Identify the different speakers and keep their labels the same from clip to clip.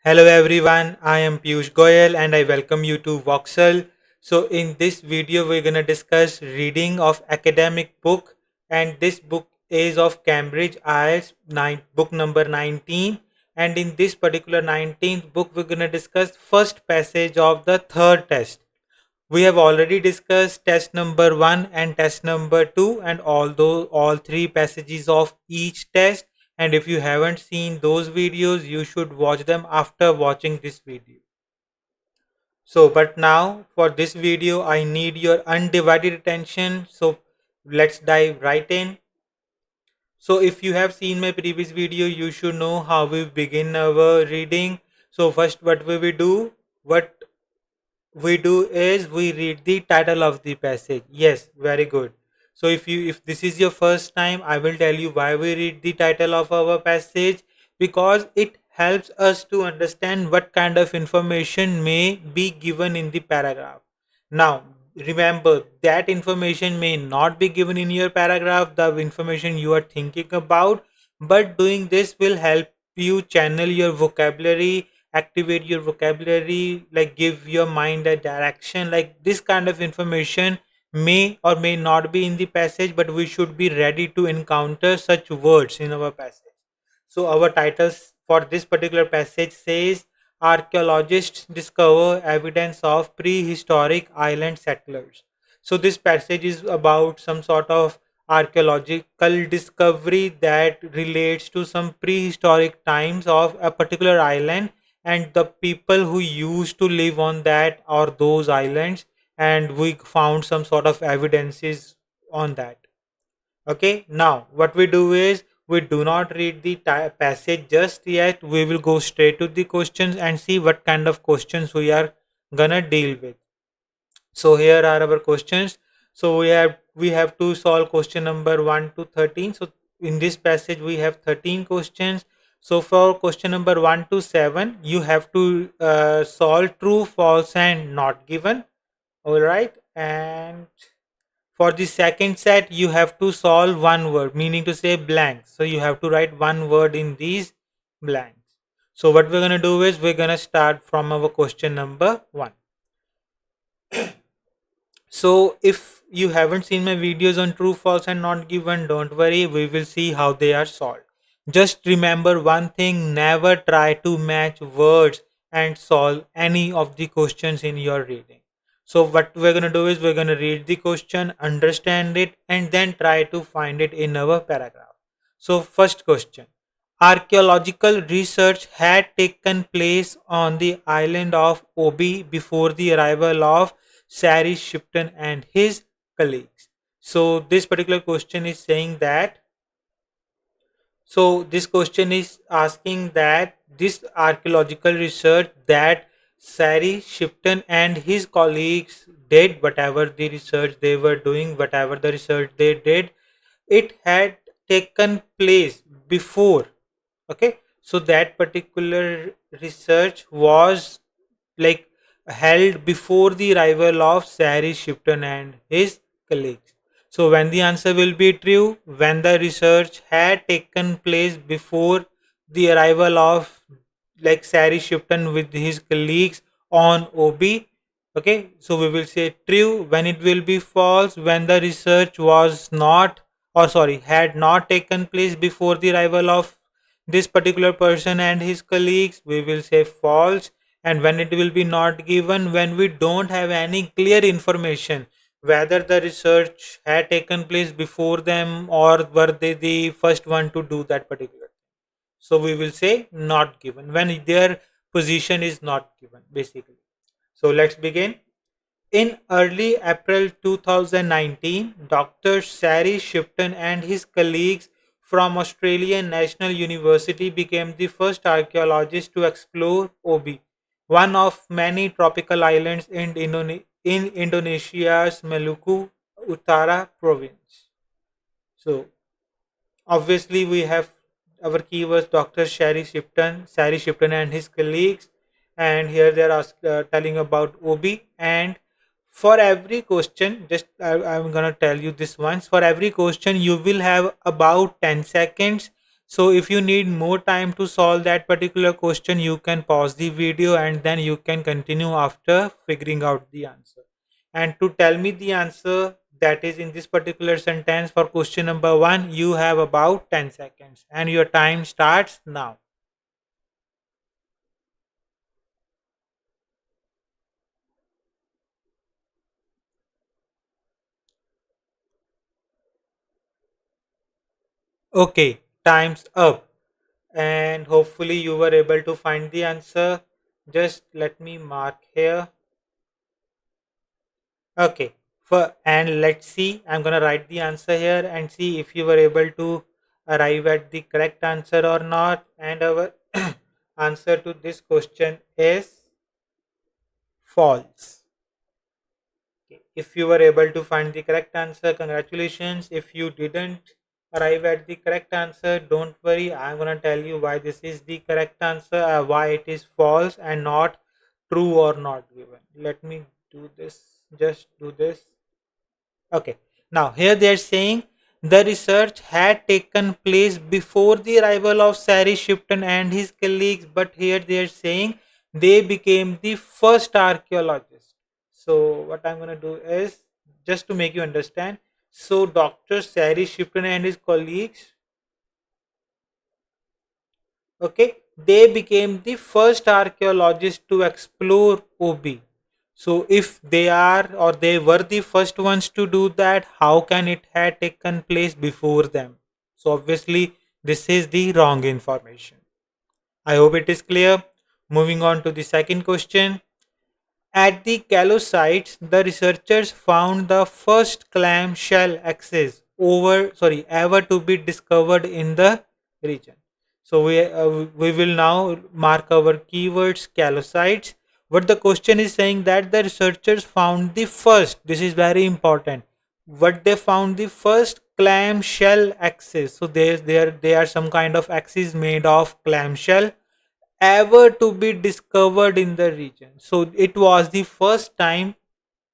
Speaker 1: Hello everyone, I am Piyush Goyal and I welcome you to Voxcel. So in this video we're going to discuss reading of academic book, and this book is of Cambridge IELTS book number 19, and in this particular 19th book we're going to discuss first passage of the third test. We have already discussed test number 1 and test number 2 and although all three passages of each test, and if you haven't seen those videos you should watch them after watching this video. So but now for this video I need your undivided attention, so let's dive right in. So if you have seen my previous video you should know how we begin our reading. So first what we do is we read the title of the passage. Yes, very good. So if this is your first time, I will tell you why we read the title of our passage, because it helps us to understand what kind of information may be given in the paragraph. Now remember that information may not be given in your paragraph, the information you are thinking about, but doing this will help you channel your vocabulary, activate your vocabulary, like give your mind a direction. Like this kind of information may or may not be in the passage, but we should be ready to encounter such words in our passage. So our titles for this particular passage says archaeologists discover evidence of prehistoric island settlers. So this passage is about some sort of archaeological discovery that relates to some prehistoric times of a particular island and the people who used to live on that or those islands, and we found some sort of evidences on that. Okay, now what we do is we do not read the passage just yet. We will go straight to the questions and see what kind of questions we are gonna deal with. So here are our questions. So we have to solve question number 1 to 13. So in this passage we have 13 questions. So for question number 1 to 7 you have to solve true, false and not given. All right, and for the second set you have to solve one word, meaning to say blank. So you have to write one word in these blanks. So what we're going to do is we're going to start from our question number 1. So if you haven't seen my videos on true, false and not given, don't worry, we will see how they are solved. Just remember one thing, never try to match words and solve any of the questions in your reading. So what we're going to do is we're going to read the question, understand it and then try to find it in our paragraph. So first question. Archaeological research had taken place on the island of Obi before the arrival of Sari Shipton and his colleagues. So this particular question is saying that, so this question is asking that this archaeological research that Sari Shipton and his colleagues did, whatever the research they were doing, whatever the research they did, it had taken place before. Okay, so that particular research was like held before the arrival of Sari Shipton and his colleagues. So when the answer will be true, when the research had taken place before the arrival of like Sari Shipton with his colleagues on OB. Okay, so we will say true. When it will be false, when the research was not, or sorry, had not taken place before the arrival of this particular person and his colleagues, we will say false. And when it will be not given, when we don't have any clear information whether the research had taken place before them or were they the first one to do that particular, so we will say not given when their position is not given basically. So let's begin. In early April 2019, Dr. Sari Shipton and his colleagues from Australian National University became the first archaeologists to explore Obi, one of many tropical islands in Indonesia's Maluku Utara province. So obviously we have our keywords Dr. Sari Shipton and his colleagues, and here they are telling about Obi. And for every question, I'm gonna tell you this once. For every question, you will have about 10 seconds So if you need more time to solve that particular question, you can pause the video and then you can continue after figuring out the answer. And to tell me the answer that is in this particular sentence for question number 1, you have about 10 seconds and your time starts now. Okay, time's up. And hopefully you were able to find the answer. Just let me mark here. Okay, and let's see. I'm gonna write the answer here and see if you were able to arrive at the correct answer or not. And our answer to this question is false. Okay. If you were able to find the correct answer, congratulations. If you didn't arrive at the correct answer, don't worry. I'm gonna tell you why this is the correct answer, why it is false and not true or not given. Let me do this. Just do this. Okay. Now here they are saying the research had taken place before the arrival of Sari Shipton and his colleagues, but here they are saying they became the first archaeologists. So what I'm gonna do is just to make you understand. So Dr. Sari Shipton and his colleagues, okay, they became the first archaeologists to explore OB. So if they are or they were the first ones to do that, how can it had taken place before them? So obviously this is the wrong information. I hope it is clear. Moving on to the second question. At the Calo sites, the researchers found the first clam shell axis ever to be discovered in the region. So we will now mark our keywords Calo sites. What the question is saying that the researchers found the first. This is very important. What they found the first clam shell axis. So there are some kind of axis made of clam shell ever to be discovered in the region. So it was the first time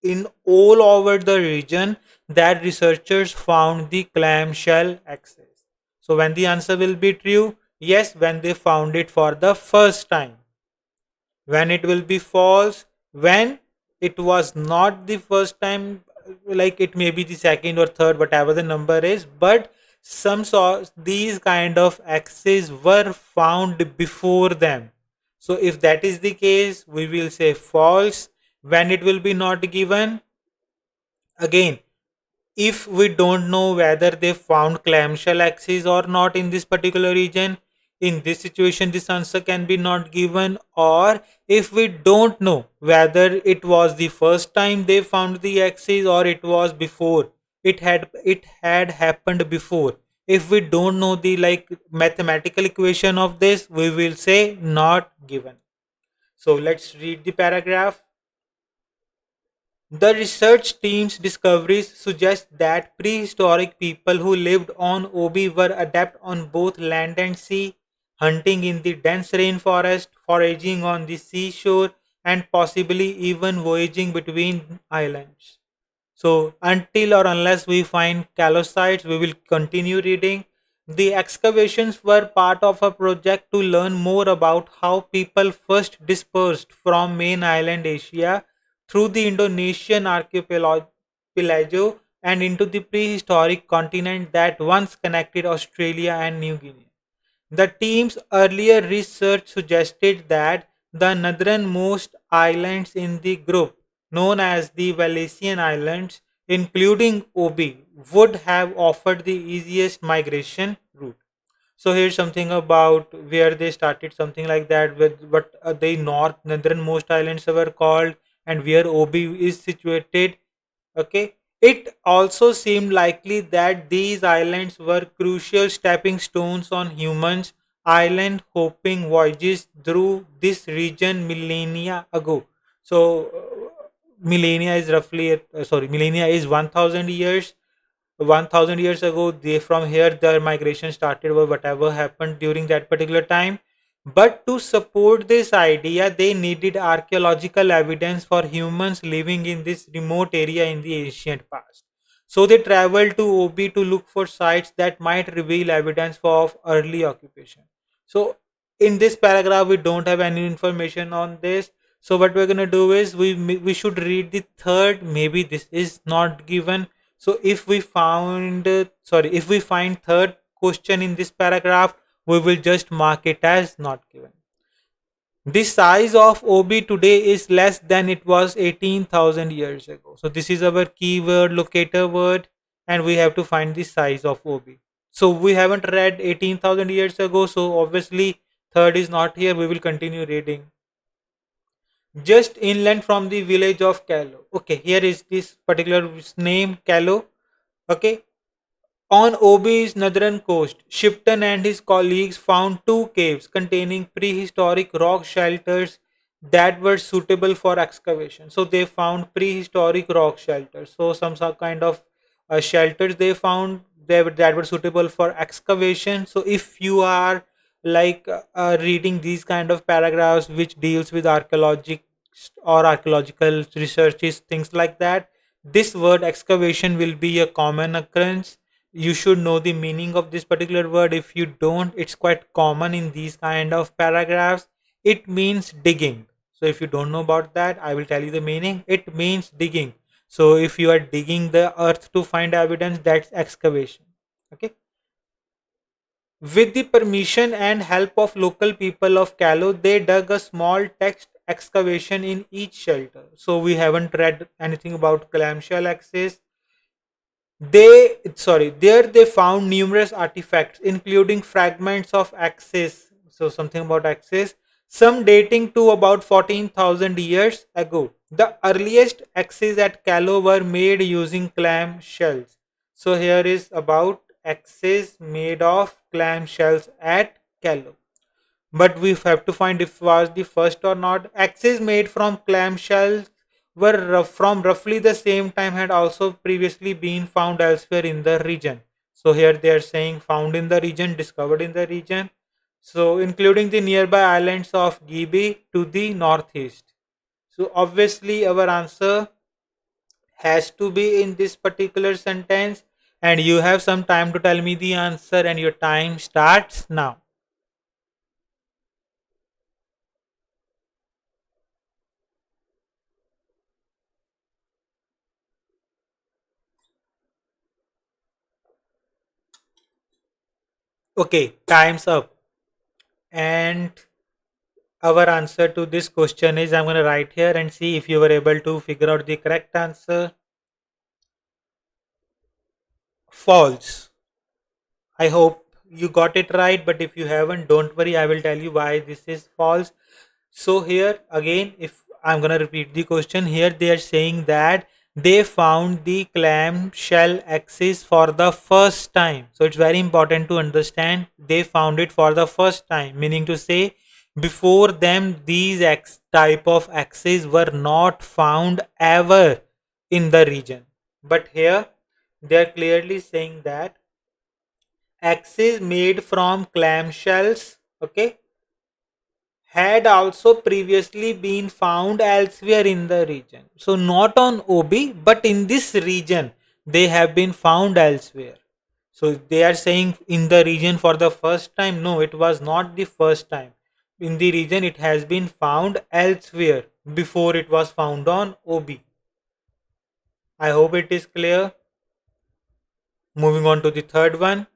Speaker 1: in all over the region that researchers found the clamshell axis. So when the answer will be true, yes, when they found it for the first time. When it will be false, when it was not the first time, like it may be the second or third, whatever the number is, but these kind of axes were found before them. So if that is the case, we will say false. When it will be not given, again, if we don't know whether they found clamshell axis or not in this particular region, in this situation this answer can be not given. Or if we don't know whether it was the first time they found the axis or it was before, it had happened before, if we don't know the like mathematical equation of this, we will say not given. So let's read the paragraph. The research team's discoveries suggest that prehistoric people who lived on Obi were adept on both land and sea, hunting in the dense rainforest, foraging on the seashore, and possibly even voyaging between islands. So, until or unless we find calocites, we will continue reading. The excavations were part of a project to learn more about how people first dispersed from main island Asia through the Indonesian archipelago and into the prehistoric continent that once connected Australia and New Guinea. The team's earlier research suggested that the northernmost islands in the group, known as the Valesian Islands, including Obi, would have offered the easiest migration route. So here's something about where they started, something like that, with what the northernmost islands were called and where Obi is situated. Okay. It also seemed likely that these islands were crucial stepping stones on humans' island hopping voyages through this region millennia ago. So, millennia is 1000 years. 1000 years ago, they from here their migration started or whatever happened during that particular time. But to support this idea, they needed archaeological evidence for humans living in this remote area in the ancient past. So they traveled to OB to look for sites that might reveal evidence of early occupation. So in this paragraph, we don't have any information on this. So what we're gonna do is we should read the third. Maybe this is not given. So if we found if we find third question in this paragraph, we will just mark it as not given. The size of OB today is less than it was 18,000 years ago. So this is our keyword locator word, and we have to find the size of OB. So we haven't read 18,000 years ago, so obviously third is not here. We will continue reading. Just inland from the village of Callow. Okay, here is this particular name, Callow. Okay, on OB's northern coast, Shipton and his colleagues found two caves containing prehistoric rock shelters that were suitable for excavation. So they found prehistoric rock shelters. So some kind of shelters they found that were suitable for excavation. So if you are reading these kind of paragraphs which deals with archaeologic or archaeological researches, things like that, this word excavation will be a common occurrence. You should know the meaning of this particular word. If you don't, it's quite common in these kind of paragraphs. It means digging. So if you don't know about that, I will tell you the meaning. It means digging. So if you are digging the earth to find evidence, that's excavation. Okay. With the permission and help of local people of Callow, they dug a small text excavation in each shelter. So we haven't read anything about clamshell axis. There they found numerous artifacts, including fragments of axes. So something about axes, some dating to about 14,000 years ago. The earliest axes at Callow were made using clam shells. So here is about axes made of clam shells at Callow. But we have to find if it was the first or not. Axes made from clamshells were from roughly the same time had also previously been found elsewhere in the region. So here they are saying found in the region, discovered in the region. So including the nearby islands of Gibi to the northeast. So obviously our answer has to be in this particular sentence, and you have some time to tell me the answer, and your time starts now. Okay, time's up. And our answer to this question is, I'm going to write here and see if you were able to figure out the correct answer. False. I hope you got it right, but if you haven't, don't worry. I will tell you why this is false. So here again, if I'm gonna repeat the question, here they are saying that they found the clamshell axis for the first time. So it's very important to understand they found it for the first time, meaning to say before them these type of axes were not found ever in the region. But here they are clearly saying that axes made from clamshells, okay, had also previously been found elsewhere in the region. So not on OB, but in this region they have been found elsewhere. So they are saying in the region for the first time. No, it was not the first time. In the region it has been found elsewhere before it was found on OB. I hope it is clear. Moving on to the third one.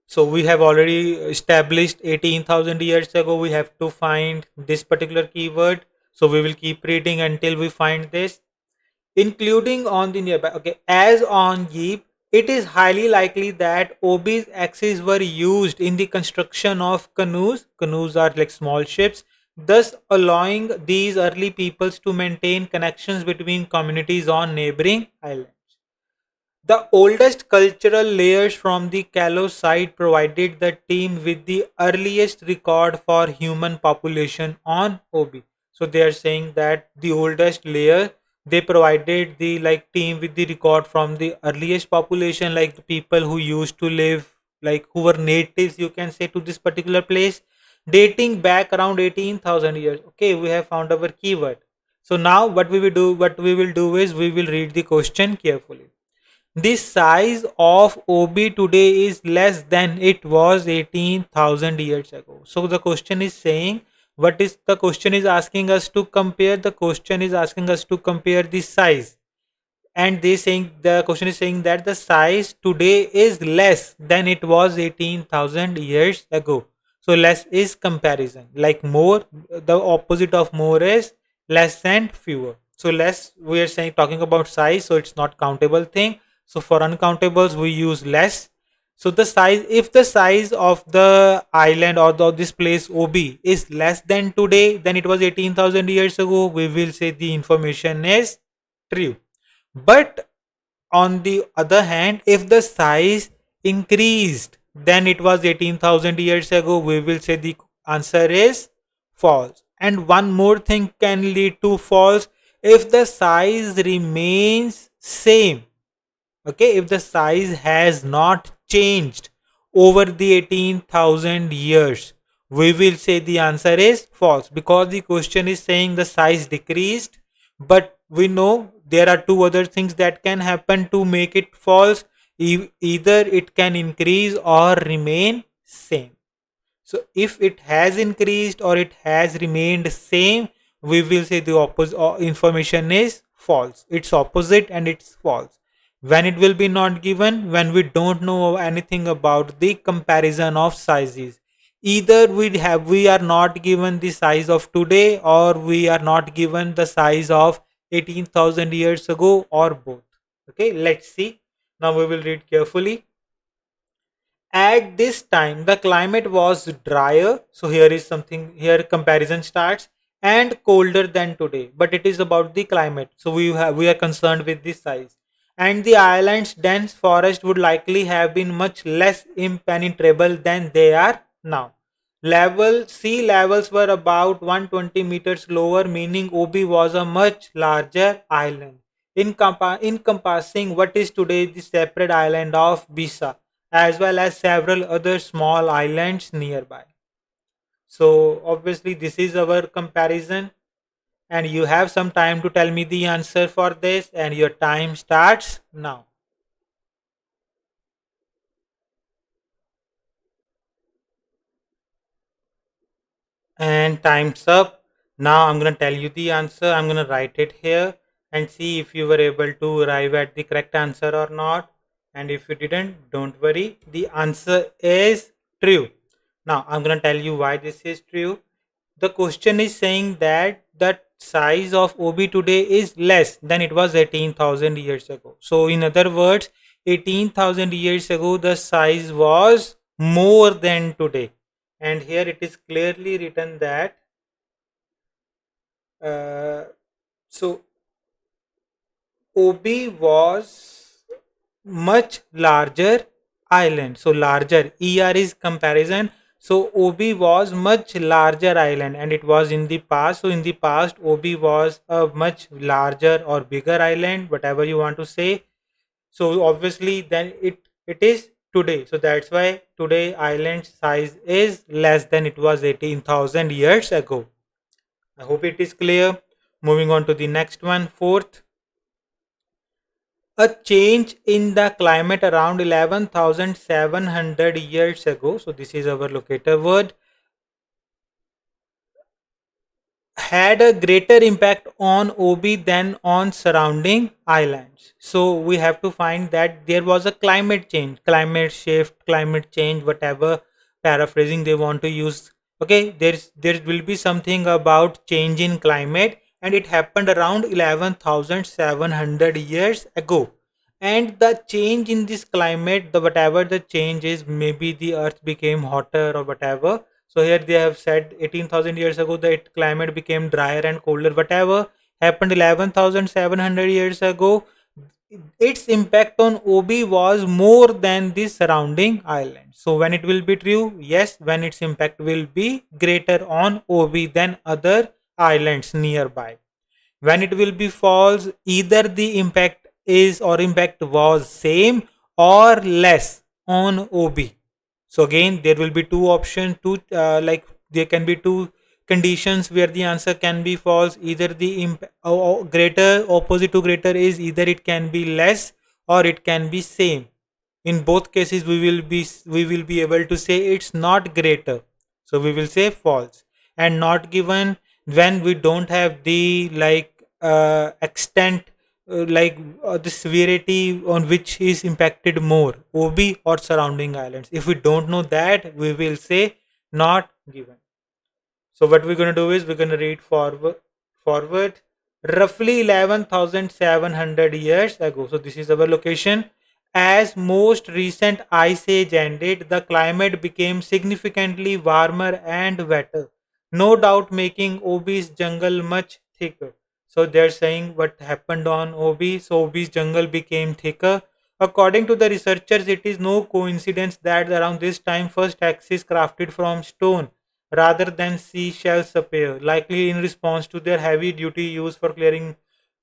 Speaker 1: So we have already established 18,000 years ago. We have to find this particular keyword. So we will keep reading until we find this. Including on the nearby. Okay, as on Jeep, it is highly likely that OB's axes were used in the construction of canoes. Canoes are like small ships, thus allowing these early peoples to maintain connections between communities on neighboring islands. The oldest cultural layers from the Calo site provided the team with the earliest record for human population on OB. So they are saying that the oldest layer, they provided the team with the record from the earliest population, like the people who used to live, like who were natives, you can say, to this particular place, dating back around 18,000 years. Okay, we have found our keyword. So now what we will do is we will read the question carefully. The size of OB today is less than it was 18,000 years ago. So the question is saying, what is the question is asking us to compare? The question is asking us to compare the size, and they saying the question is saying that the size today is less than it was 18,000 years ago. So less is comparison, like more, the opposite of more is less and fewer. So less, we are saying talking about size, so it's not countable thing. So for uncountables we use less. So the size, if the size of the island or this place OB is less than today than it was 18,000 years ago, we will say the information is true. But on the other hand, if the size increased than it was 18,000 years ago, we will say the answer is false. And one more thing can lead to false: if the size remains same. Okay, if the size has not changed over the 18,000 years, we will say the answer is false, because the question is saying the size decreased. But we know there are two other things that can happen to make it false. Either it can increase or remain same. So if it has increased or it has remained same, we will say the opposite information is false. It's opposite and it's false. When it will be not given, when we don't know anything about the comparison of sizes. Either we are not given the size of today, or we are not given the size of 18,000 years ago, or both. Okay, let's see. Now we will read carefully. At this time, the climate was drier. So here is something, here comparison starts, and colder than today. But it is about the climate. So we are concerned with the size. And the island's dense forest would likely have been much less impenetrable than they are now. Sea levels were about 120 meters lower, meaning Obi was a much larger island, encompassing what is today the separate island of Bisa, as well as several other small islands nearby. So obviously this is our comparison, and you have some time to tell me the answer for this, and your time starts now. And time's up. Now I'm going to tell you the answer. I'm going to write it here and see if you were able to arrive at the correct answer or not. And if you didn't, don't worry. The answer is true. Now I'm going to tell you why this is true. The question is saying that the size of OB today is less than it was 18,000 years ago. So in other words, 18,000 years ago the size was more than today. And here it is clearly written that uh, so OB was much larger island. So larger, ER is comparison. So OB was much larger island, and it was in the past. So in the past, OB was a much larger or bigger island, whatever you want to say. So obviously then it is today. So that's why today island size is less than it was 18,000 years ago. I hope it is clear. Moving on to the next one, fourth. A change in the climate around 11,700 years ago. So this is our locator word, had a greater impact on OB than on surrounding islands. So we have to find that there was a climate change, climate shift, climate change, whatever paraphrasing they want to use. Okay, there will be something about change in climate, and it happened around 11,700 years ago. And the change in this climate, the whatever the change is, maybe the earth became hotter or whatever. So here they have said 18,000 years ago the climate became drier and colder. Whatever happened 11,700 years ago, its impact on OB was more than the surrounding islands. So when it will be true, yes, when its impact will be greater on OB than other islands nearby. When it will be false, either the impact is or impact was same or less on OB. So again, there will be two options, like there can be two conditions where the answer can be false. Either the greater, opposite to greater is either it can be less, or it can be same. In both cases we will be able to say it's not greater, so we will say false. And not given, when we don't have the extent, the severity on which is impacted more, OB or surrounding islands. If we don't know that, we will say not given. So what we're going to do is we're going to read forward. Roughly 11,700 years ago. So this is our location. As most recent ice age ended, the climate became significantly warmer and wetter, no doubt making Obi's jungle much thicker. So they're saying what happened on Obi. So Obi's jungle became thicker. According to the researchers, it is no coincidence that around this time first axes crafted from stone rather than seashells appear, likely in response to their heavy duty use for clearing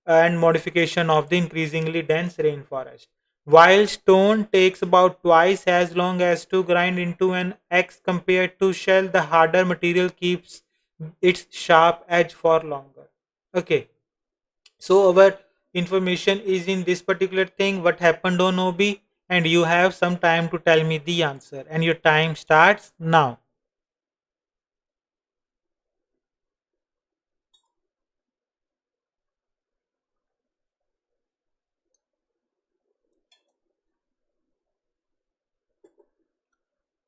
Speaker 1: and modification of the increasingly dense rainforest. While stone takes about twice as long as to grind into an axe compared to shell, the harder material keeps its sharp edge for longer. Okay, so our information is in this particular thing, what happened on Obi, and you have some time to tell me the answer, and your time starts now.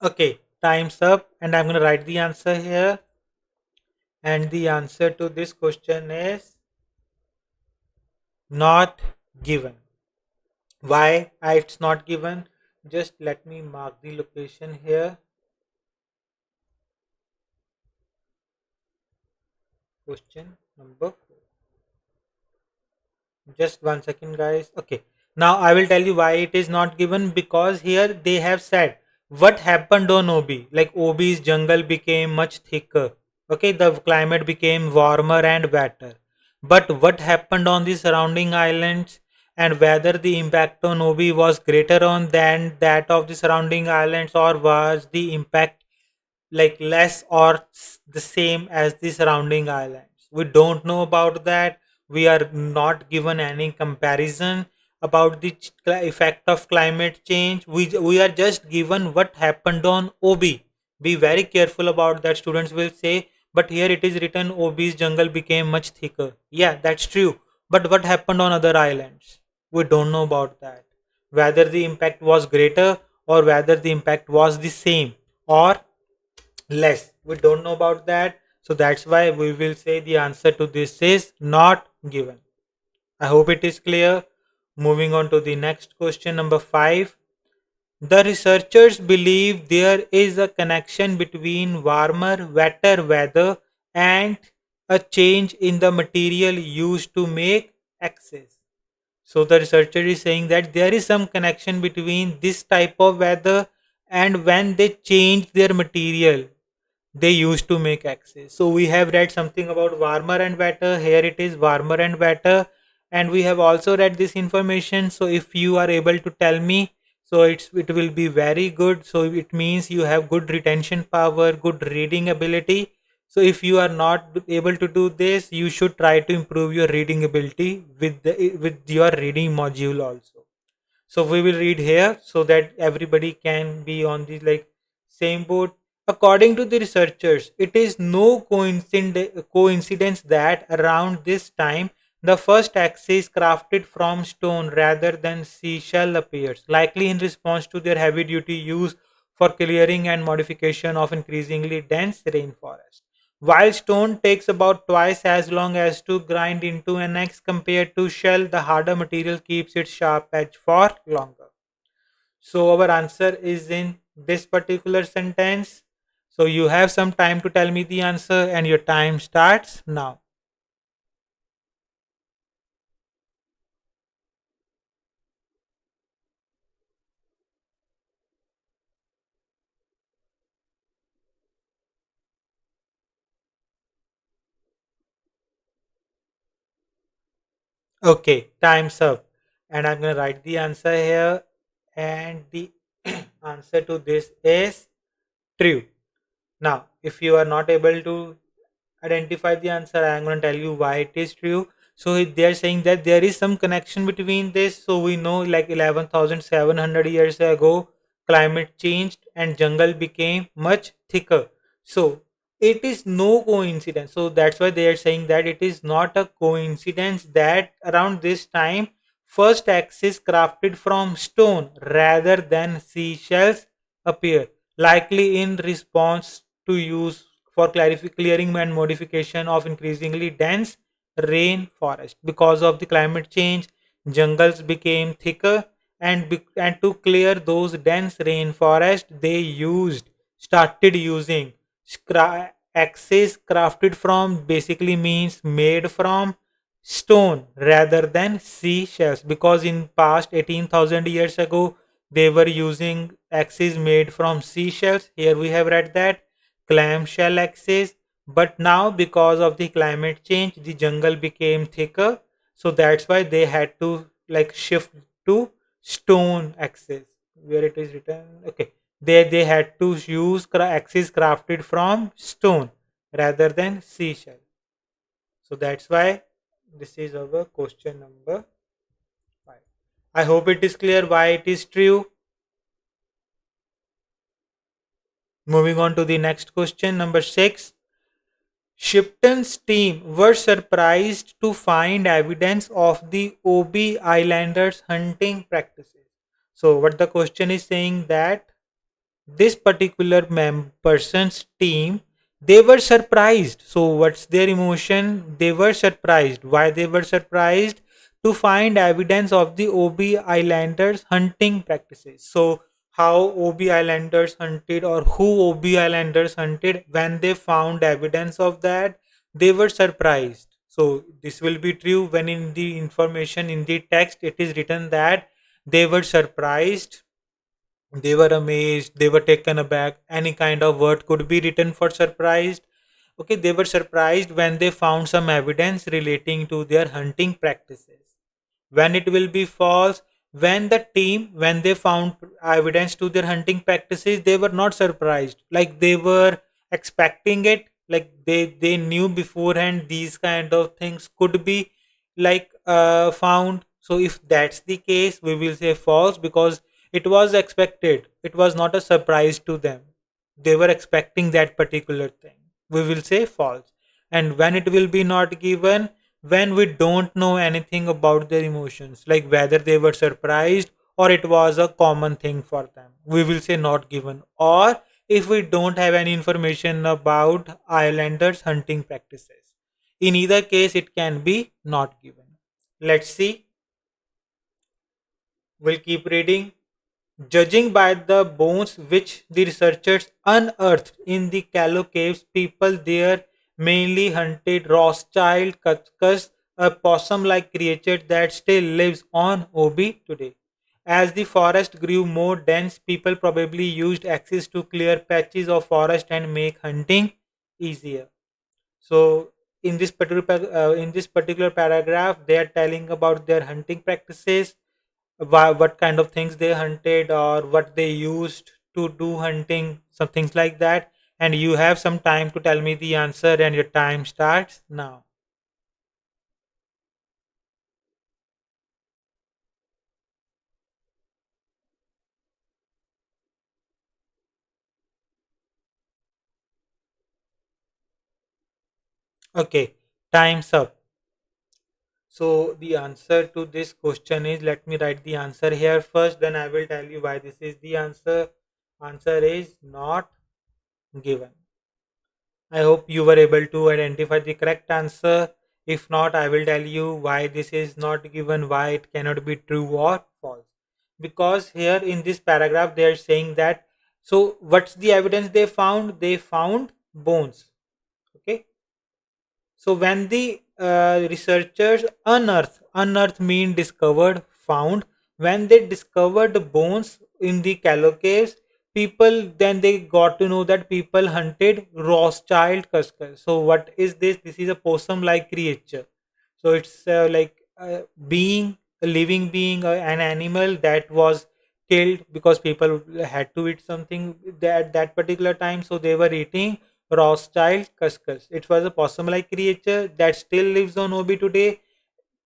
Speaker 1: Okay, time's up, and I'm going to write the answer here. And the answer to this question is not given. Why it's not given? Just let me mark the location here. Question number 4. Just 1 second, guys. Okay. Now I will tell you why it is not given, because here they have said what happened on Obi. Like Obi's jungle became much thicker. Okay, the climate became warmer and wetter. But what happened on the surrounding islands, and whether the impact on Obi was greater on than that of the surrounding islands, or was the impact like less or the same as the surrounding islands. We don't know about that. We are not given any comparison about the effect of climate change. We are just given what happened on OB. Be very careful about that. Students will say, but here it is written OB's jungle became much thicker. Yeah, that's true. But what happened on other islands? We don't know about that. Whether the impact was greater or whether the impact was the same or less, we don't know about that. So that's why we will say the answer to this is not given. I hope it is clear. Moving on to the next question, number 5. The researchers believe there is a connection between warmer wetter weather and a change in the material used to make axes. So the researcher is saying that there is some connection between this type of weather and when they change their material they used to make axes. So we have read something about warmer and wetter. Here it is warmer and wetter, and we have also read this information. So if you are able to tell me, so it will be very good. So it means you have good retention power, good reading ability. So if you are not able to do this, you should try to improve your reading ability with your reading module also. So we will read here so that everybody can be on the same boat. According to the researchers, it is no coincidence that around this time the first axis crafted from stone rather than seashell appears, likely in response to their heavy duty use for clearing and modification of increasingly dense rainforest. While stone takes about twice as long as to grind into an axe compared to shell, the harder material keeps its sharp edge for longer. So our answer is in this particular sentence. So you have some time to tell me the answer, and your time starts now. Okay, time's up. And I'm going to write the answer here. And the answer to this is true. Now, if you are not able to identify the answer, I am going to tell you why it is true. So they are saying that there is some connection between this. So we know, like 11,700 years ago, climate changed and jungle became much thicker. So it is no coincidence. So that's why they are saying that it is not a coincidence that around this time, first axis crafted from stone rather than seashells appear, likely in response to use for clearing and modification of increasingly dense rainforest. Because of the climate change, jungles became thicker, and to clear those dense rainforest, they started using axes crafted from, basically means made from stone rather than seashells, because in past 18,000 years ago they were using axes made from seashells. Here we have read that clamshell axes, but now because of the climate change the jungle became thicker, so that's why they had to like shift to stone axes, where it is written, okay, they had to use axes crafted from stone rather than seashell. So that's why this is our question number 5. I hope it is clear why it is true. Moving on to the next question, number 6. Shipton's team were surprised to find evidence of the OB Islanders' hunting practices. So, what the question is saying that this particular person's team, they were surprised. So what's their emotion? They were surprised. Why they were surprised? To find evidence of the OB Islanders hunting practices. So how OB Islanders hunted, or who OB Islanders hunted, when they found evidence of that, they were surprised. So this will be true when in the information in the text it is written that they were surprised, they were amazed, they were taken aback. Any kind of word could be written for surprised. Okay, they were surprised when they found some evidence relating to their hunting practices. When it will be false, when the team, when they found evidence to their hunting practices, they were not surprised. Like they were expecting it. Like they knew beforehand these kind of things could be found. So if that's the case, we will say false, because it was expected. It was not a surprise to them. They were expecting that particular thing. We will say false. And when it will be not given, when we don't know anything about their emotions, like whether they were surprised or it was a common thing for them, we will say not given. Or if we don't have any information about islanders hunting practices, in either case it can be not given. Let's see, we'll keep reading. Judging by the bones which the researchers unearthed in the Callow caves, people there mainly hunted Rothschild cuscus, a possum-like creature that still lives on Obi today. As the forest grew more dense, people probably used axes to clear patches of forest and make hunting easier. So, in this particular paragraph, they are telling about their hunting practices, what kind of things they hunted or what they used to do hunting, some things like that. And you have some time to tell me the answer, and your time starts now. Okay, time's up. So the answer to this question is, let me write the answer here first, then I will tell you why this is the answer. Answer is not given. I hope you were able to identify the correct answer. If not, I will tell you why this is not given, why it cannot be true or false. Because here in this paragraph, they are saying that, so what's the evidence they found? They found bones. Okay. So when the researchers unearth mean discovered, found, when they discovered the bones in the Callow caves, people, then they got to know that people hunted Rothschild cuscus. So what is this? This is a possum-like creature. So it's like being a living being, an animal that was killed because people had to eat something at that particular time. So they were eating Rothschild cuscus. It was a possum-like creature that still lives on Obi today.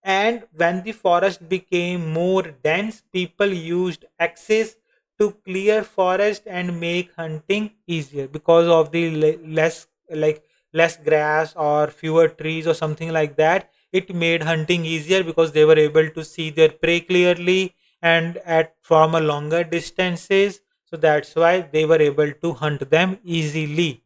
Speaker 1: And when the forest became more dense, people used axes to clear forest and make hunting easier because of the less grass or fewer trees or something like that. It made hunting easier because they were able to see their prey clearly and at from a longer distances. So that's why they were able to hunt them easily.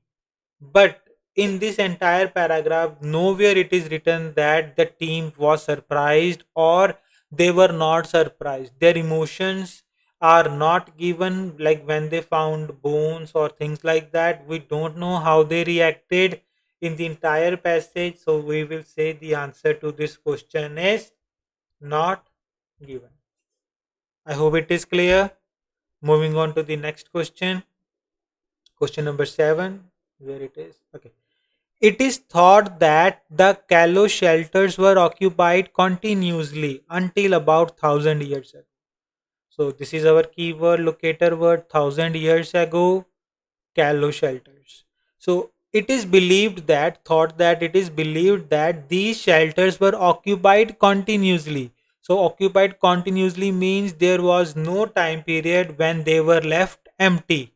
Speaker 1: But in this entire paragraph, nowhere it is written that the team was surprised or they were not surprised. Their emotions are not given, like when they found bones or things like that. We don't know how they reacted in the entire passage. So we will say the answer to this question is not given. I hope it is clear. Moving on to the next question. Question number 7. Where it is? Okay. It is thought that the Callow shelters were occupied continuously until about 1000 years ago. So this is our keyword locator word 1000 years ago, Callow shelters. So it is believed that these shelters were occupied continuously. So occupied continuously means there was no time period when they were left empty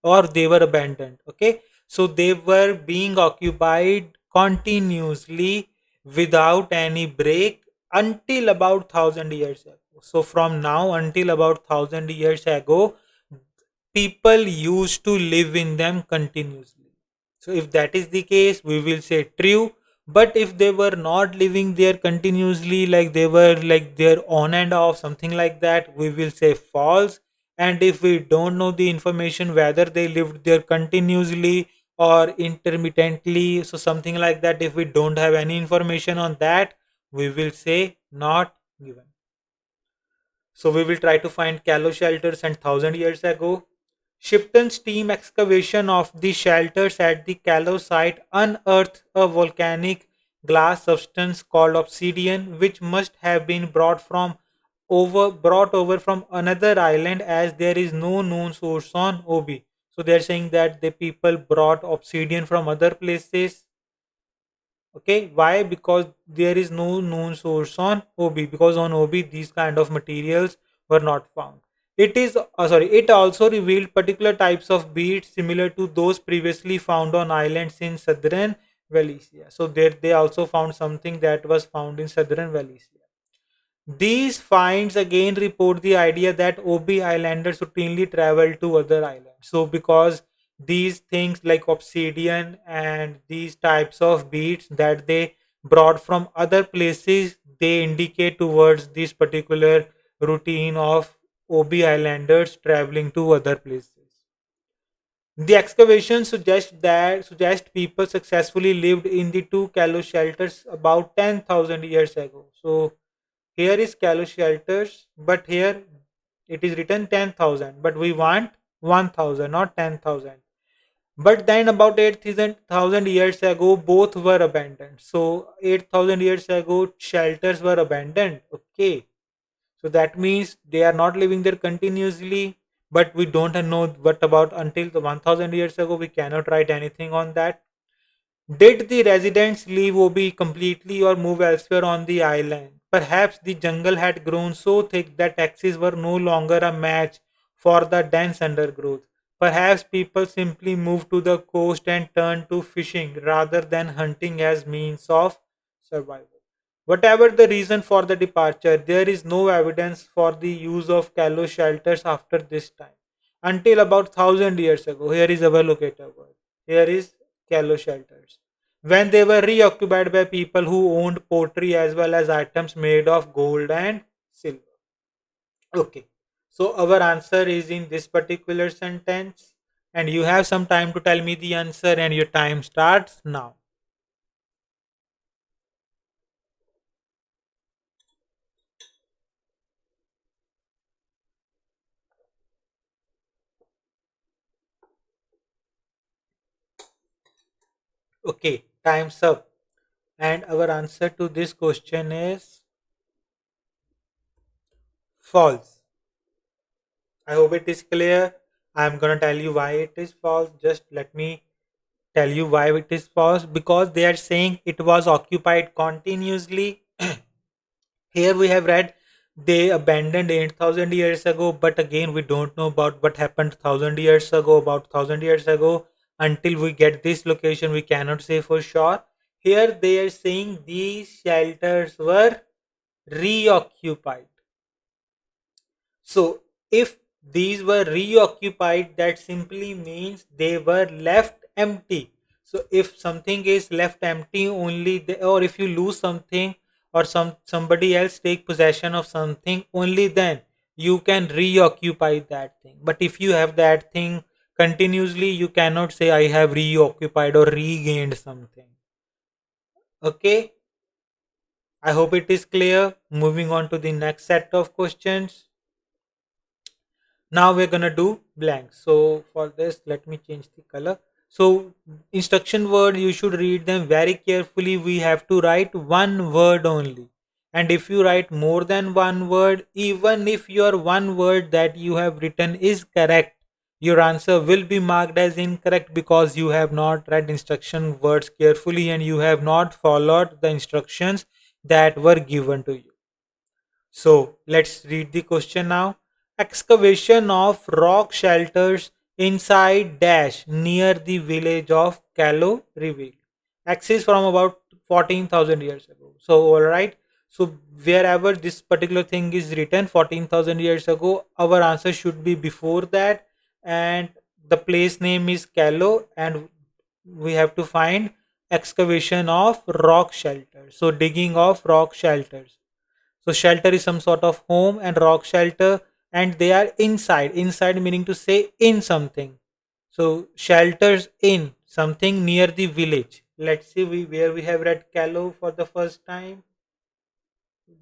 Speaker 1: or they were abandoned. Okay, so they were being occupied continuously without any break until about 1000 years ago. So from now until about 1000 years ago, people used to live in them continuously. So if that is the case, we will say true. But if they were not living there continuously, like they were like there on and off, something like that, we will say false. And if we don't know the information whether they lived there continuously or intermittently, so something like that, if we don't have any information on that, we will say not given. So we will try to find Callow shelters and 1000 years ago. Shipton's team excavation of the shelters at the Callow site unearthed a volcanic glass substance called obsidian, which must have been brought over from another island, as there is no known source on Obi. So they're saying that the people brought obsidian from other places. Okay, why? Because there is no known source on OB, because on OB these kind of materials were not found. It also revealed particular types of beads similar to those previously found on islands in southern Valencia. So there they also found something that was found in southern Valencia. These finds again report the idea that OB islanders routinely travel to other islands. So, because these things like obsidian and these types of beads that they brought from other places, they indicate towards this particular routine of OB islanders traveling to other places. The excavation suggest people successfully lived in the two Callow shelters about 10,000 years ago. So here is Callow shelters, but here it is written 10,000, but we want 1,000, not 10,000. But then about 8,000 years ago, both were abandoned. So 8,000 years ago, shelters were abandoned. Okay. So that means they are not living there continuously, but we don't know what about until the 1000 years ago. We cannot write anything on that. Did the residents leave Obi completely or move elsewhere on the island? Perhaps the jungle had grown so thick that axes were no longer a match for the dense undergrowth. Perhaps people simply moved to the coast and turned to fishing rather than hunting as means of survival. Whatever the reason for the departure, there is no evidence for the use of Callow shelters after this time. Until about 1000 years ago, here is our locator word. Here is Callow shelters. When they were reoccupied by people who owned pottery as well as items made of gold and silver. Okay. So our answer is in this particular sentence, and you have some time to tell me the answer, and your time starts now. Okay, time's up. And our answer to this question is false. I hope it is clear. I'm gonna tell you why it is false. Just let me tell you why it is false. Because they are saying it was occupied continuously Here we have read they abandoned 8,000 years ago, but again we don't know about what happened 1,000 years ago, about 1,000 years ago. Until we get this location, we cannot say for sure. Here they are saying these shelters were reoccupied. So, if these were reoccupied, that simply means they were left empty. So, if something is left empty only, or if you lose something, or somebody else take possession of something, only then you can reoccupy that thing. But if you have that thing continuously, you cannot say I have reoccupied or regained something. Okay, I hope it is clear. Moving on to the next set of questions. Now we're gonna do blank. So for this, let me change the color. So instruction word, you should read them very carefully. We have to write one word only. And if you write more than one word, even if your one word that you have written is correct, your answer will be marked as incorrect because you have not read instruction words carefully and you have not followed the instructions that were given to you. So let's read the question now. Excavation of rock shelters inside dash near the village of Callow revealed. Access from about 14,000 years ago. So alright. So wherever this particular thing is written 14,000 years ago, our answer should be before that, and the place name is Callow, and we have to find excavation of rock shelters. So digging of rock shelters. So shelter is some sort of home and rock shelter, and they are inside. Inside meaning to say in something. So shelters in something near the village. Let's see where we have read Callow for the first time.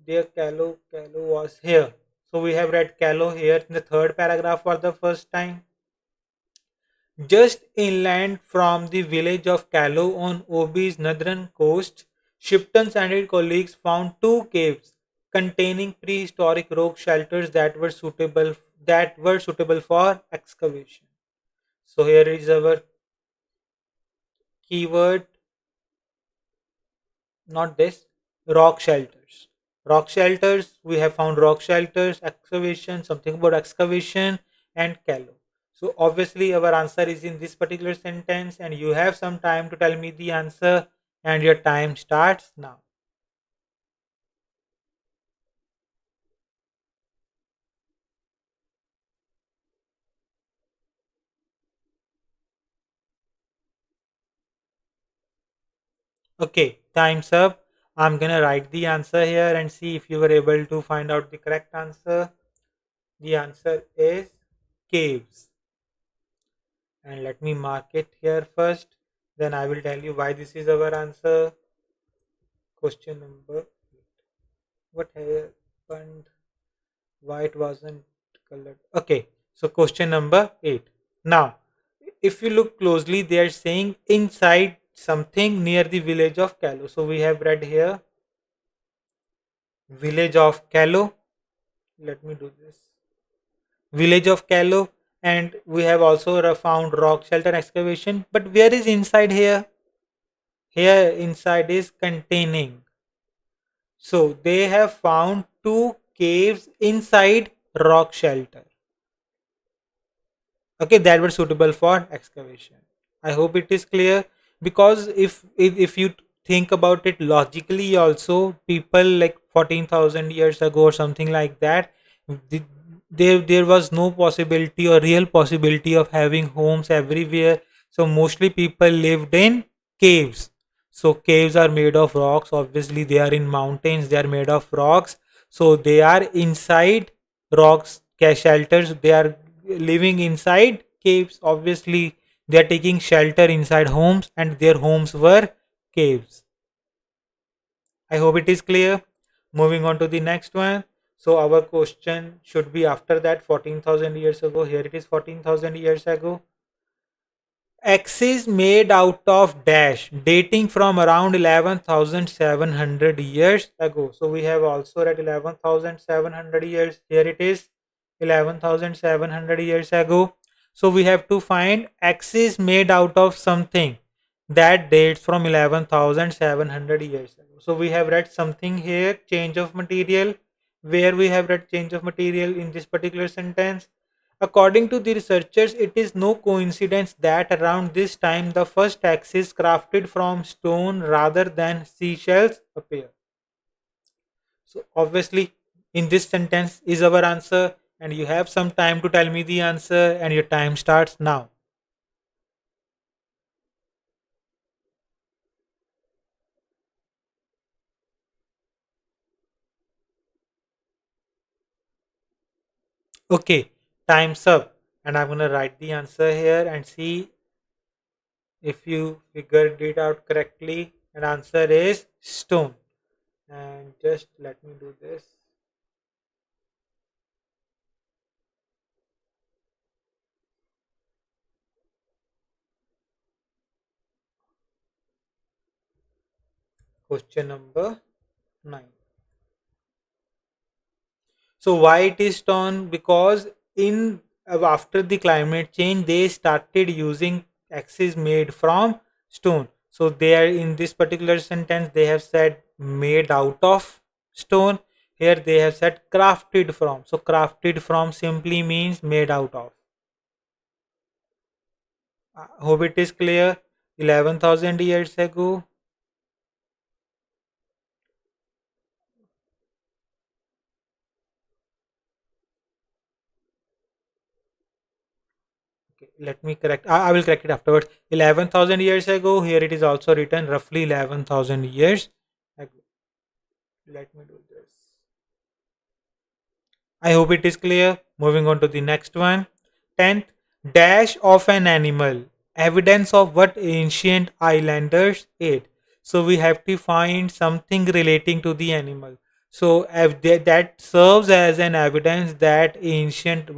Speaker 1: Dear Callow was here. So we have read Callow here in the third paragraph for the first time. Just inland from the village of Callow on Obi's northern coast, Shipton's and his colleagues found two caves containing prehistoric rock shelters that were suitable for excavation. So here is our keyword, not this, rock shelters. Rock shelters, we have found rock shelters, excavation, something about excavation, and Callow. So obviously our answer is in this particular sentence, and you have some time to tell me the answer, and your time starts now. Okay, time's up. I'm gonna write the answer here and see if you were able to find out the correct answer. The answer is caves. And let me mark it here first. Then I will tell you why this is our answer. Question number 8. What happened? Why it wasn't colored? Okay, so question number 8. Now, if you look closely, they are saying inside something near the village of Callow. So we have read here village of Callow. Let me do this. Village of Callow, and we have also found rock shelter excavation. But where is inside here? Here inside is containing. So they have found two caves inside rock shelter. Okay, that were suitable for excavation. I hope it is clear, because if you think about it logically also, people like 14,000 years ago or something like that, th- there was no possibility or real possibility of having homes everywhere. So mostly people lived in caves. So caves are made of rocks. Obviously they are in mountains, they are made of rocks. So they are inside rocks, shelters. They are living inside caves. Obviously they are taking shelter inside homes, and their homes were caves. I hope it is clear. Moving on to the next one. So our question should be after that 14,000 years ago. Here it is 14,000 years ago. Axes made out of dash dating from around 11,700 years ago. So we have also read 11,700 years. Here it is 11,700 years ago. So we have to find axes made out of something. that dates from 11,700 years ago. So we have read something here, change of material, where we have read change of material in this particular sentence. According to the researchers, it is no coincidence that around this time the first axes crafted from stone rather than seashells appear. So obviously, in this sentence is our answer, and you have some time to tell me the answer, and your time starts now. Okay, time's up, and I'm gonna write the answer here and see if you figured it out correctly. And answer is stone. And just let me do this. Question number 9. So why it is stone? Because in after the climate change, they started using axes made from stone. So they are in this particular sentence they have said made out of stone. Here they have said crafted from. So crafted from simply means made out of. Hope it is clear. 11,000 years ago. Okay, let me correct. I will correct it afterwards. 11,000 years ago. Here it is also written roughly 11,000 years ago. Let me do this. I hope it is clear. Moving on to the next one. 10th, dash of an animal. Evidence of what ancient islanders ate. So we have to find something relating to the animal. So if that serves as an evidence that ancient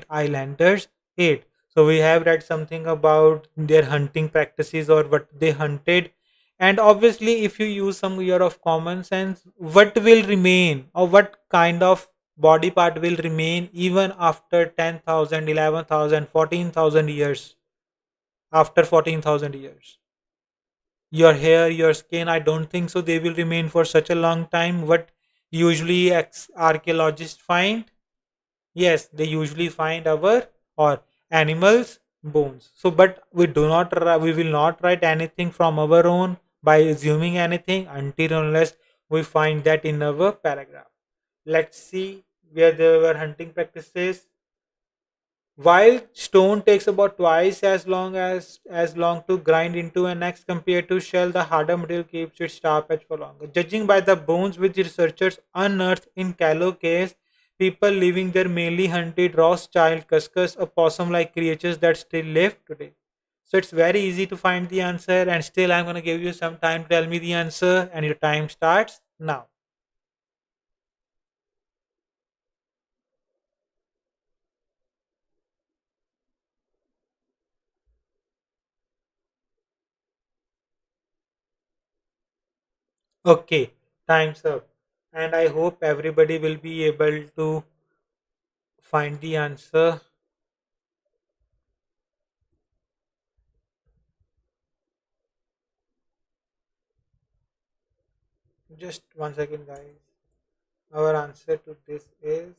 Speaker 1: islanders ate. So we have read something about their hunting practices or what they hunted. And obviously, if you use some year of common sense, what will remain or what kind of body part will remain even after 10,000, 11,000, 14,000 years? After 14,000 years, your hair, your skin, I don't think so they will remain for such a long time. What usually archaeologists find, yes, they usually find our or animals bones. So but we will not write anything from our own by assuming anything until unless we find that in our paragraph. Let's see where there were hunting practices. While stone takes about twice as long to grind into an axe compared to shell, the harder material keeps its sharp edge for longer. Judging by the bones which researchers unearthed in Callow caves, people living there mainly hunted Rothschild, cuscus, opossum-like creatures that still live today. So it's very easy to find the answer, and still I'm going to give you some time to tell me the answer, and your time starts now. Okay, time's up. And I hope everybody will be able to find the answer. Just 1 second, guys. Our answer to this is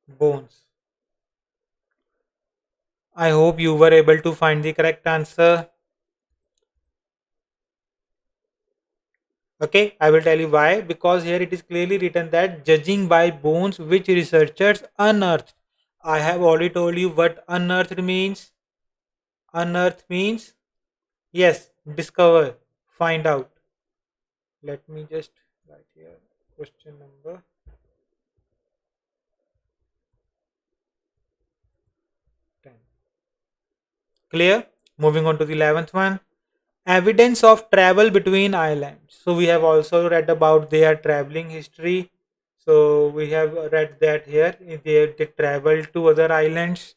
Speaker 1: bones. I hope you were able to find the correct answer. Okay, I will tell you why. Because here it is clearly written that judging by bones which researchers unearthed. I have already told you what unearthed means. Unearthed means, yes, discover, find out. Let me just write here question number 10. Clear? Moving on to the 11th one. Evidence of travel between islands. So we have also read about their traveling history. So we have read that here they travel to other islands.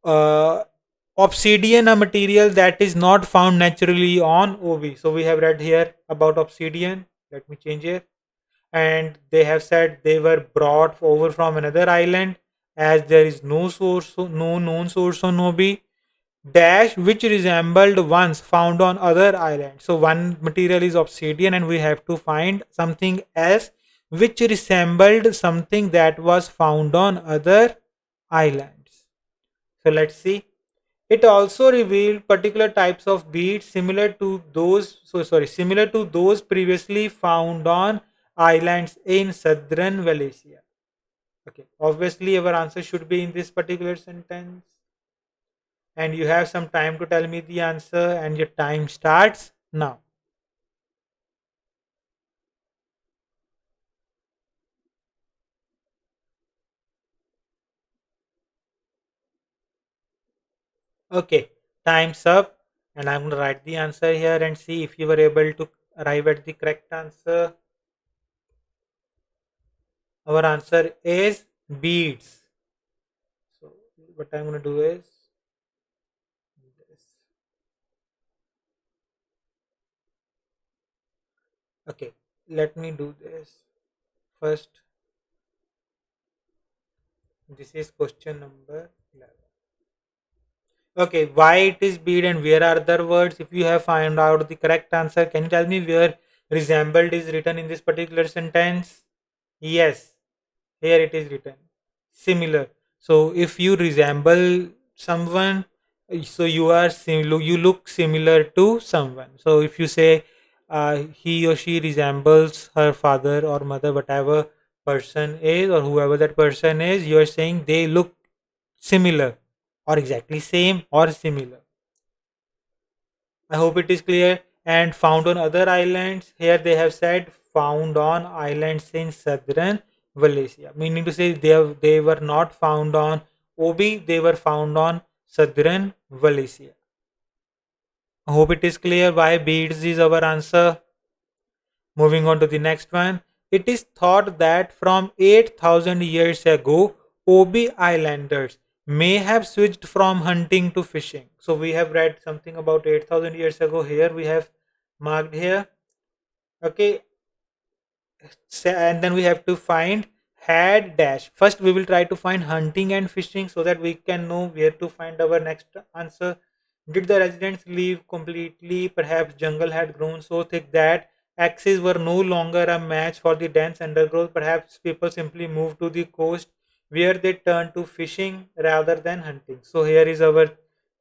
Speaker 1: Uh, Obsidian, a material that is not found naturally on OV. So we have read here about obsidian. Let me change here. And they have said they were brought over from another island as there is no source, no known source on OB. dash which resembled ones found on other islands. So one material is obsidian and we have to find something else which resembled something that was found on other islands. So let's see. It also revealed particular types of beads similar to those previously found on islands in southern Valencia. Okay, obviously our answer should be in this particular sentence. And you have some time to tell me the answer, and your time starts now. Okay, time's up, and I'm going to write the answer here and see if you were able to arrive at the correct answer. Our answer is beads. So, what I'm going to do is this. Okay, let me do this first. This is question number 11. Okay, why it is bead and where are the words? If you have found out the correct answer, can you tell me where resembled is written in this particular sentence? Yes, here it is written similar. So if you resemble someone, so you are similar, you look similar to someone. So if you say he or she resembles her father or mother, whatever person is or whoever that person is, you are saying they look similar or exactly same or similar. I hope it is clear. And found on other islands, here they have said found on islands in southern Valencia, meaning to say they were not found on Obi, they were found on southern Valencia. I hope it is clear why beads is our answer. Moving on to the next one. It is thought that from 8,000 years ago, Obi Islanders may have switched from hunting to fishing. So we have read something about 8,000 years ago. Here we have marked here. Okay, and then we have to find had dash. First we will try to find hunting and fishing so that we can know where to find our next answer. Did the residents leave completely? Perhaps jungle had grown so thick that axes were no longer a match for the dense undergrowth. Perhaps people simply moved to the coast where they turned to fishing rather than hunting. So here is our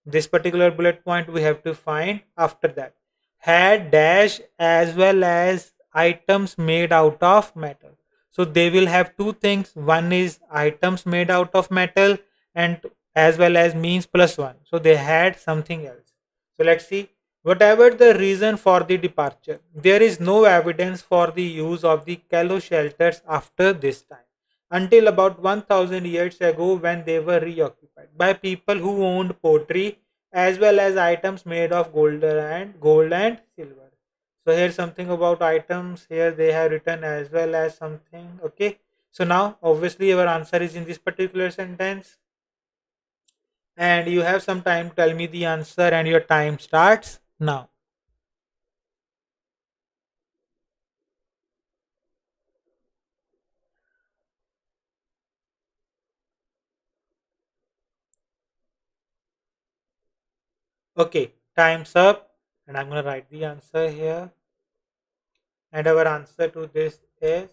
Speaker 1: this particular bullet point we have to find after that. Had dash as well as items made out of metal. So they will have two things. One is items made out of metal and as well as means plus one. So they had something else. So let's see. Whatever the reason for the departure, there is no evidence for the use of the Calo shelters after this time until about 1000 years ago when they were reoccupied by people who owned pottery as well as items made of gold and silver. So here's something about items. Here they have written as well as something. Okay. So now obviously our answer is in this particular sentence. And you have some time to tell me the answer and your time starts now. Okay, time's up. And I'm gonna write the answer here. And our answer to this is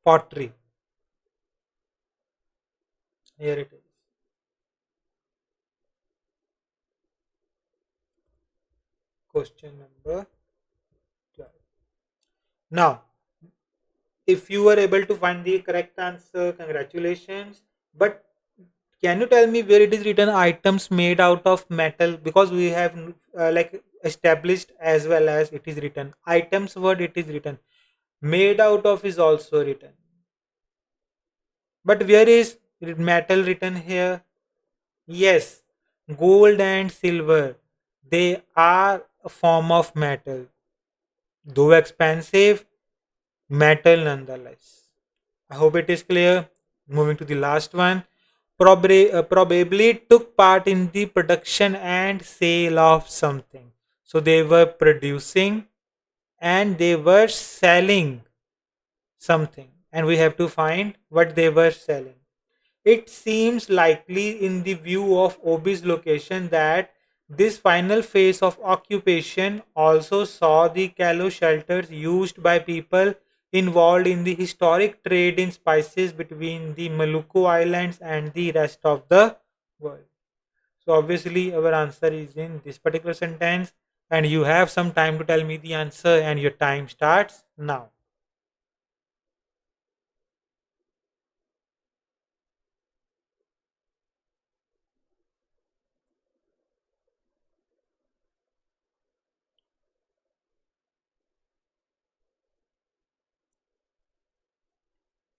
Speaker 1: pottery. Here it is. Question number 12. Now, if you were able to find the correct answer, congratulations. But can you tell me where it is written items made out of metal? Because we have like established as well as it is written. Items word it is written. Made out of is also written. But where is metal written here? Yes, gold and silver. They are a form of metal. Though expensive, metal nonetheless. I hope it is clear. Moving to the last one. Probably took part in the production and sale of something. So they were producing and they were selling something. And we have to find what they were selling. It seems likely in the view of Obi's location that this final phase of occupation also saw the callow shelters used by people involved in the historic trade in spices between the Maluku Islands and the rest of the world. So obviously our answer is in this particular sentence, and you have some time to tell me the answer, and your time starts now.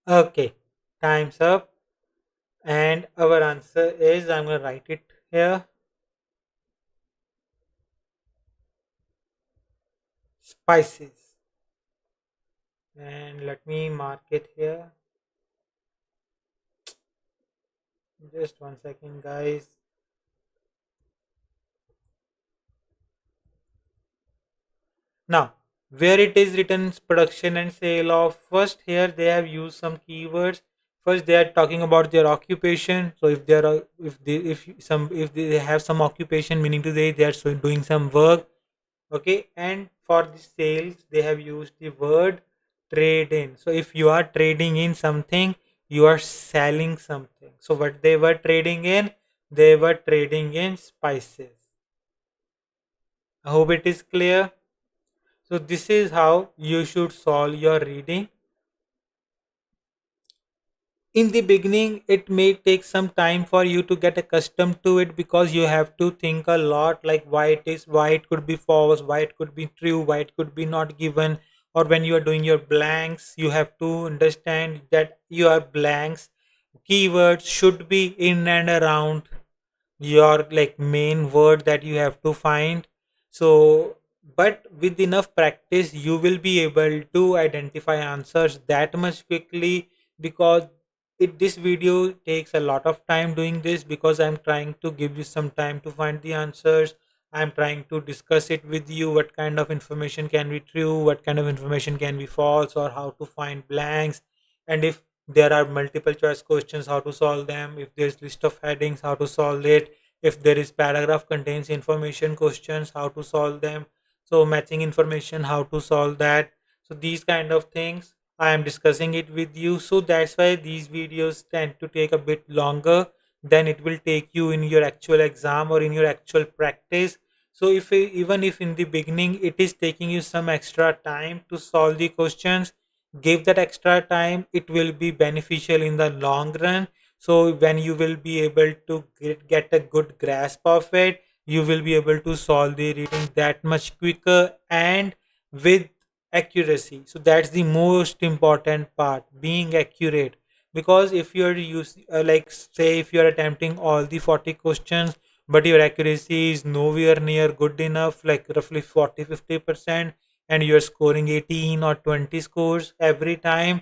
Speaker 1: Okay, time's up. And our answer is, I'm going to write it here, spices. And let me mark it here. Just 1 second, guys. Now, where it is written production and sale of, first here they have used some keywords. First they are talking about their occupation. So if there are, if they have some occupation, meaning to they are doing some work. Okay, and for the sales they have used the word trade in. So if you are trading in something, you are selling something. So what they were trading in, they were trading in spices. I hope it is clear. So this is how you should solve your reading. In the beginning, it may take some time for you to get accustomed to it, because you have to think a lot, like why it could be false, why it could be true, why it could be not given. Or when you are doing your blanks, you have to understand that your blanks keywords should be in and around your like main word that you have to find. So but with enough practice you will be able to identify answers that much quickly, because this video takes a lot of time doing this, because I'm trying to give you some time to find the answers. I'm trying to discuss it with you, what kind of information can be true, what kind of information can be false, or how to find blanks. And if there are multiple choice questions, how to solve them. If there's list of headings, how to solve it. If there is paragraph contains information questions, how to solve them. So matching information, how to solve that. So these kind of things I am discussing it with you. So that's why these videos tend to take a bit longer than it will take you in your actual exam or in your actual practice. So if even if in the beginning it is taking you some extra time to solve the questions, give that extra time. It will be beneficial in the long run. So when you will be able to get a good grasp of it, you will be able to solve the reading that much quicker and with accuracy. So that's the most important part, being accurate. Because if you're using like say if you're attempting all the 40 questions, but your accuracy is nowhere near good enough, like roughly 40-50%, and you're scoring 18 or 20 scores every time,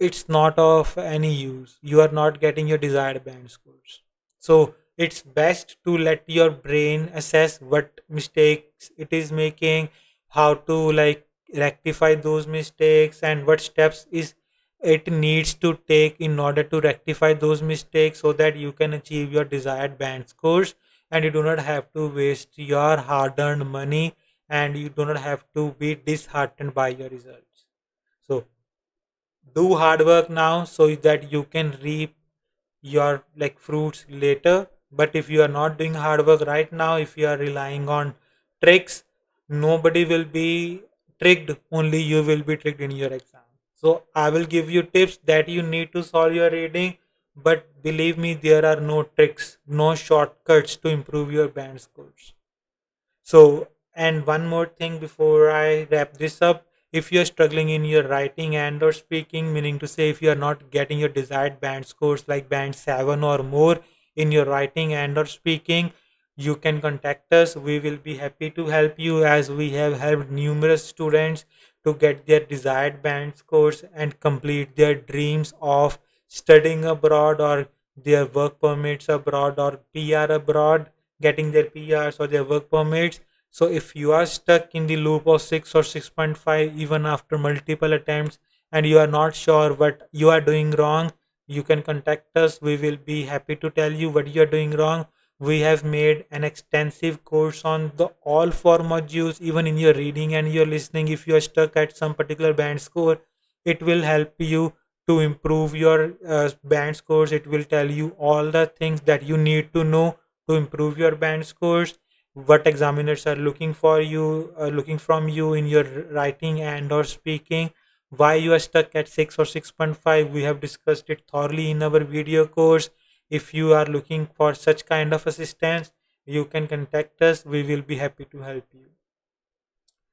Speaker 1: it's not of any use. You are not getting your desired band scores. So it's best to let your brain assess what mistakes it is making, how to like rectify those mistakes, and what steps is it needs to take in order to rectify those mistakes, so that you can achieve your desired band scores, and you do not have to waste your hard earned money, and you do not have to be disheartened by your results. So do hard work now so that you can reap your like fruits later. But if you are not doing hard work right now, if you are relying on tricks, nobody will be tricked, only you will be tricked in your exam. So I will give you tips that you need to solve your reading, but believe me, there are no tricks, no shortcuts to improve your band scores. So, and one more thing before I wrap this up, if you're struggling in your writing and or speaking, meaning to say if you are not getting your desired band scores like band 7 or more in your writing and or speaking, you can contact us. We will be happy to help you, as we have helped numerous students to get their desired band scores and complete their dreams of studying abroad or their work permits abroad or PR abroad, getting their PRs or their work permits. So if you are stuck in the loop of 6 or 6.5 even after multiple attempts, and you are not sure what you are doing wrong, you can contact us. We will be happy to tell you what you are doing wrong. We have made an extensive course on the all four modules. Even in your reading and your listening, if you are stuck at some particular band score, it will help you to improve your band scores. It will tell you all the things that you need to know to improve your band scores, what examiners are looking for you, looking from you in your writing and or speaking, why you are stuck at 6 or 6.5. We have discussed it thoroughly in our video course. If you are looking for such kind of assistance, you can contact us. We will be happy to help you.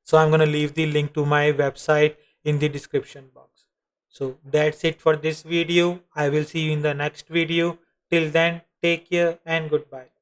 Speaker 1: So I'm going to leave the link to my website in the description box. So that's it for this video. I will see you in the next video. Till then, take care and goodbye.